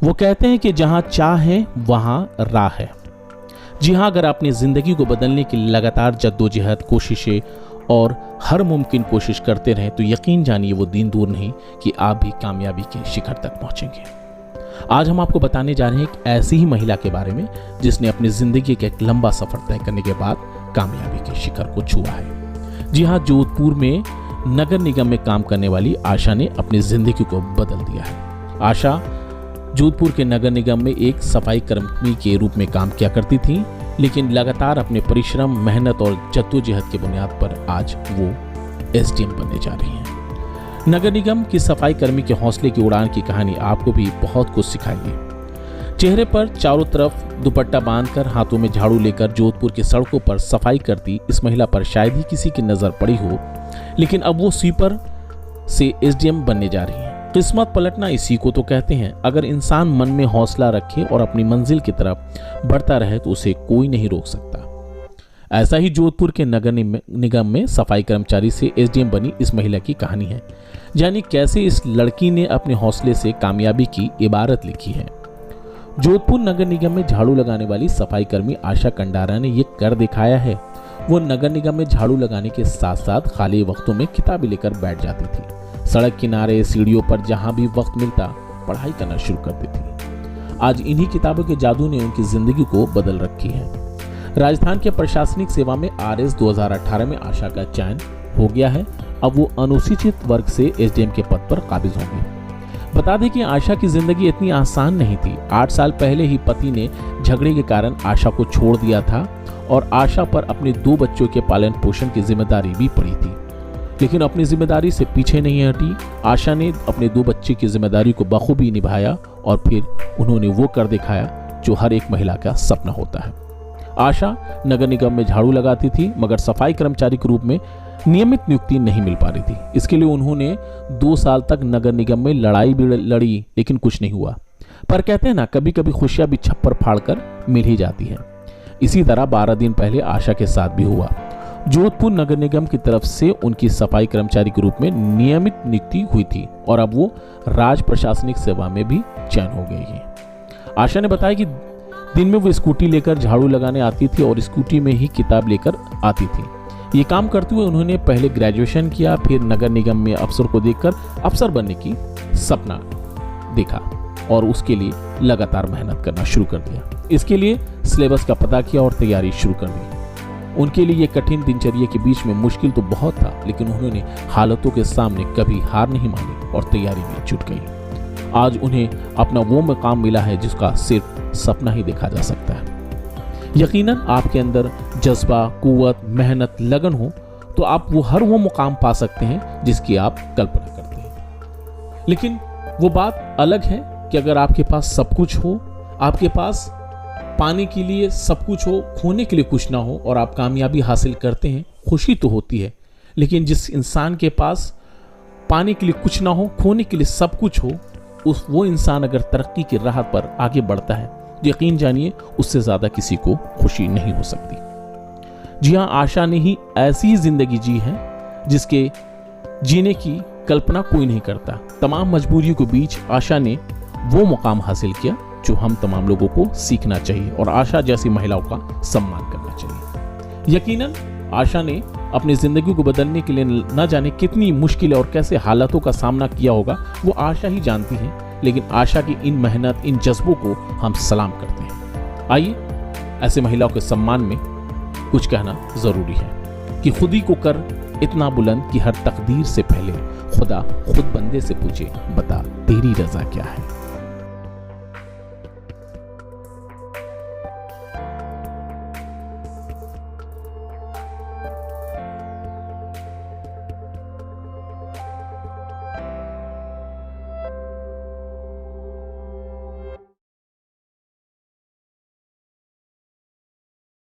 वो कहते हैं कि जहां चाह है वहां राह है। जी हाँ, अगर अपनी जिंदगी को बदलने की लगातार जद्दोजहद, कोशिशें और हर मुमकिन कोशिश करते रहें तो यकीन जानिए वो दिन दूर नहीं कि आप भी कामयाबी के शिखर तक पहुंचेंगे। आज हम आपको बताने जा रहे हैं एक ऐसी ही महिला के बारे में जिसने अपनी जिंदगी का एक लंबा सफर तय करने के बाद कामयाबी के शिखर को छुआ है। जी हाँ, जोधपुर में नगर निगम में काम करने वाली आशा ने अपनी जिंदगी को बदल दिया है। आशा जोधपुर के नगर निगम में एक सफाई कर्मी के रूप में काम किया करती थी, लेकिन लगातार अपने परिश्रम, मेहनत और जद्दोजहद की बुनियाद पर आज वो एसडीएम बनने जा रही हैं। नगर निगम की सफाई कर्मी के हौसले की उड़ान की कहानी आपको भी बहुत कुछ सिखाएगी। चेहरे पर चारों तरफ दुपट्टा बांधकर, हाथों में झाड़ू लेकर जोधपुर की सड़कों पर सफाई करती इस महिला पर शायद ही किसी की नजर पड़ी हो, लेकिन अब वो स्वीपर से एसडीएम बनने जा रही हैं। किस्मत पलटना इसी को तो कहते हैं। अगर इंसान मन में हौसला रखे और अपनी मंजिल की तरफ बढ़ता रहे तो उसे कोई नहीं रोक सकता। ऐसा ही जोधपुर के नगर निगम में सफाई कर्मचारी से एसडीएम बनी इस महिला की कहानी है। जानिए कैसे इस लड़की ने अपने हौसले से कामयाबी की इबारत लिखी है। जोधपुर नगर निगम में झाड़ू लगाने वाली सफाई कर्मी आशा कंडारा ने ये कर दिखाया है। वो नगर निगम में झाड़ू लगाने के साथ साथ खाली वक्तों में किताबें लेकर बैठ जाती थी। सड़क किनारे, सीढ़ियों पर जहां भी वक्त मिलता पढ़ाई करना शुरू कर देती थी। आज इन्हीं किताबों के जादू ने उनकी जिंदगी को बदल रखी है। राजस्थान के प्रशासनिक सेवा में आरएस 2018 में आशा का चयन हो गया है। अब वो अनुसूचित वर्ग से एसडीएम के पद पर काबिज होंगे। बता दें कि आशा की जिंदगी इतनी आसान नहीं थी। 8 साल पहले ही पति ने झगड़े के कारण आशा को छोड़ दिया था और आशा पर अपने 2 बच्चों के पालन पोषण की जिम्मेदारी भी पड़ी थी, लेकिन अपनी जिम्मेदारी से पीछे नहीं हटी। आशा ने अपने 2 बच्चे की जिम्मेदारी को बखूबी निभाया और फिर उन्होंने वो कर दिखाया जो हर एक महिला का सपना होता है। आशा नगर निगम में झाड़ू लगाती थी, मगर सफाई कर्मचारी के रूप में नियमित नियुक्ति नहीं मिल पा रही थी। इसके लिए उन्होंने 2 साल तक नगर निगम में लड़ाई भी लड़ी, लेकिन कुछ नहीं हुआ। पर कहते हैं ना, कभी कभी खुशियां भी छप्पर फाड़कर मिल ही जाती है। इसी तरह 12 दिन पहले आशा के साथ भी हुआ। जोधपुर नगर निगम की तरफ से उनकी सफाई कर्मचारी के रूप में नियमित नियुक्ति हुई थी और अब वो राज प्रशासनिक सेवा में भी चयन हो गई है। आशा ने बताया कि दिन में वो स्कूटी लेकर झाड़ू लगाने आती थी और स्कूटी में ही किताब लेकर आती थी। ये काम करते हुए उन्होंने पहले ग्रेजुएशन किया, फिर नगर निगम में अफसर को देखकर अफसर बनने की सपना देखा और उसके लिए लगातार मेहनत करना शुरू कर दिया। इसके लिए सिलेबस का पता किया और तैयारी शुरू कर दी। उनके लिए ये कठिन दिनचर्या के बीच में मुश्किल तो बहुत था, लेकिन उन्होंने हालातों के सामने कभी हार नहीं मानी और तैयारी में जुट गई। आज उन्हें अपना वो मकाम मिला है जिसका सिर्फ सपना ही देखा जा सकता है। यकीनन आपके अंदर जज्बा, कुव्वत, मेहनत, लगन हो तो आप वो मुकाम पा सकते हैं जिसकी आप कल्पना करते हैं। लेकिन वो बात अलग है कि अगर आपके पास सब कुछ हो, आपके पास पाने के लिए सब कुछ हो, खोने के लिए कुछ ना हो और आप कामयाबी हासिल करते हैं, खुशी तो होती है। लेकिन जिस इंसान के पास पाने के लिए कुछ ना हो, खोने के लिए सब कुछ हो, वो इंसान अगर तरक्की की राह पर आगे बढ़ता है, यकीन जानिए उससे ज्यादा किसी को खुशी नहीं हो सकती। जी हाँ, आशा ने ही ऐसी जिंदगी जी है जिसके जीने की कल्पना कोई नहीं करता। तमाम मजबूरियों के बीच आशा ने वो मुकाम हासिल किया जो हम तमाम लोगों को सीखना चाहिए और आशा जैसी महिलाओं का सम्मान करना चाहिए। यकीनन आशा ने अपनी जिंदगी को बदलने के लिए न जाने कितनी मुश्किलें और कैसे हालातों का सामना किया होगा, वो आशा ही जानती है। लेकिन आशा की इन मेहनत, इन जज्बों को हम सलाम करते हैं। आइए, ऐसे महिलाओं के सम्मान में कुछ कहना जरूरी है कि खुद ही को कर इतना बुलंद कि हर तकदीर से पहले खुदा खुद बंदे से पूछे, बता तेरी रजा क्या है।